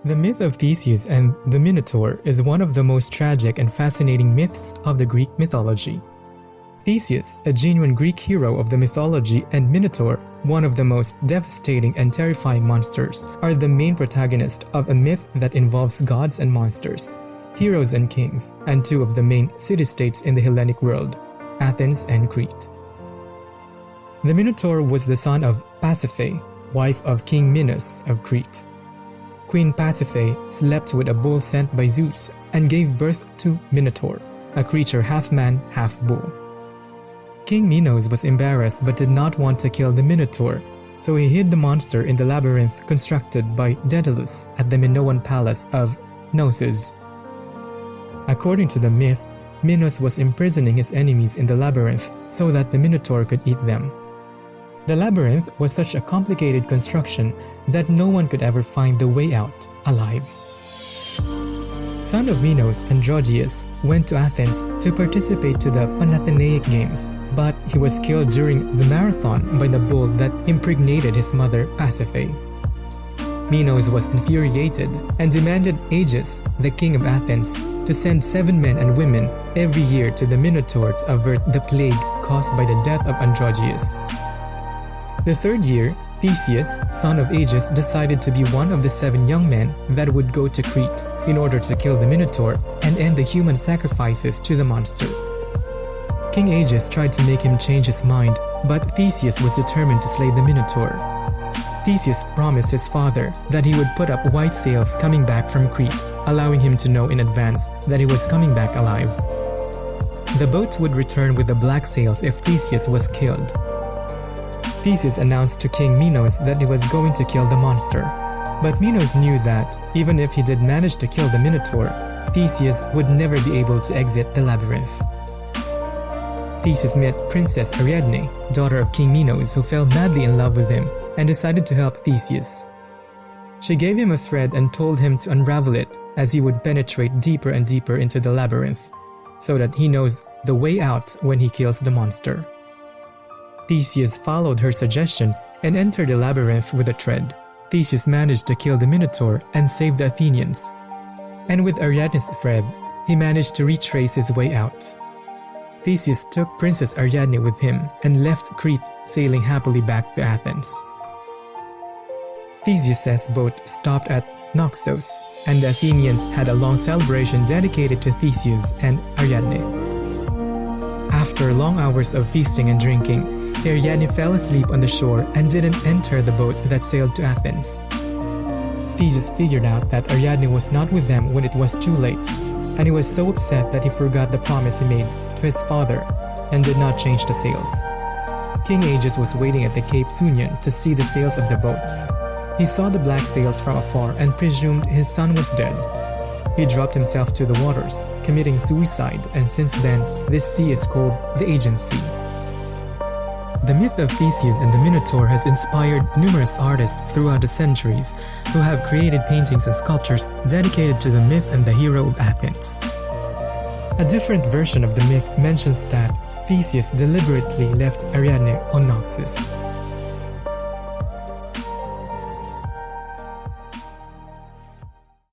The myth of Theseus and the Minotaur is one of the most tragic and fascinating myths of the Greek mythology. Theseus, a genuine Greek hero of the mythology, and Minotaur, one of the most devastating and terrifying monsters, are the main protagonists of a myth that involves gods and monsters, heroes and kings, and two of the main city-states in the Hellenic world, Athens and Crete. The Minotaur was the son of Pasiphae, wife of King Minos of Crete. Queen Pasiphae slept with a bull sent by Zeus and gave birth to Minotaur, a creature half man, half bull. King Minos was embarrassed but did not want to kill the Minotaur, so he hid the monster in the labyrinth constructed by Daedalus at the Minoan palace of Knossos. According to the myth, Minos was imprisoning his enemies in the labyrinth so that the Minotaur could eat them. The labyrinth was such a complicated construction that no one could ever find the way out alive. Son of Minos, Androgeus, went to Athens to participate to the Panathenaic Games, but he was killed during the marathon by the bull that impregnated his mother Pasiphae. Minos was infuriated and demanded Agis, the king of Athens, to send 7 men and women every year to the Minotaur to avert the plague caused by the death of Androgeus. The third year, Theseus, son of Agis, decided to be one of the 7 young men that would go to Crete in order to kill the Minotaur and end the human sacrifices to the monster. King Agis tried to make him change his mind, but Theseus was determined to slay the Minotaur. Theseus promised his father that he would put up white sails coming back from Crete, allowing him to know in advance that he was coming back alive. The boats would return with the black sails if Theseus was killed. Theseus announced to King Minos that he was going to kill the monster, but Minos knew that even if he did manage to kill the Minotaur, Theseus would never be able to exit the labyrinth. Theseus met Princess Ariadne, daughter of King Minos, who fell madly in love with him and decided to help Theseus. She gave him a thread and told him to unravel it as he would penetrate deeper and deeper into the labyrinth, so that he knows the way out when he kills the monster. Theseus followed her suggestion and entered the labyrinth with a thread. Theseus managed to kill the Minotaur and save the Athenians. And with Ariadne's thread, he managed to retrace his way out. Theseus took Princess Ariadne with him and left Crete, sailing happily back to Athens. Theseus' boat stopped at Naxos, and the Athenians had a long celebration dedicated to Theseus and Ariadne. After long hours of feasting and drinking, Ariadne fell asleep on the shore and didn't enter the boat that sailed to Athens. Theseus figured out that Ariadne was not with them when it was too late, and he was so upset that he forgot the promise he made to his father and did not change the sails. King Agis was waiting at the Cape Sunion to see the sails of the boat. He saw the black sails from afar and presumed his son was dead. He dropped himself to the waters, committing suicide, and since then, this sea is called the Aegean Sea. The myth of Theseus and the Minotaur has inspired numerous artists throughout the centuries who have created paintings and sculptures dedicated to the myth and the hero of Athens. A different version of the myth mentions that Theseus deliberately left Ariadne on Naxos.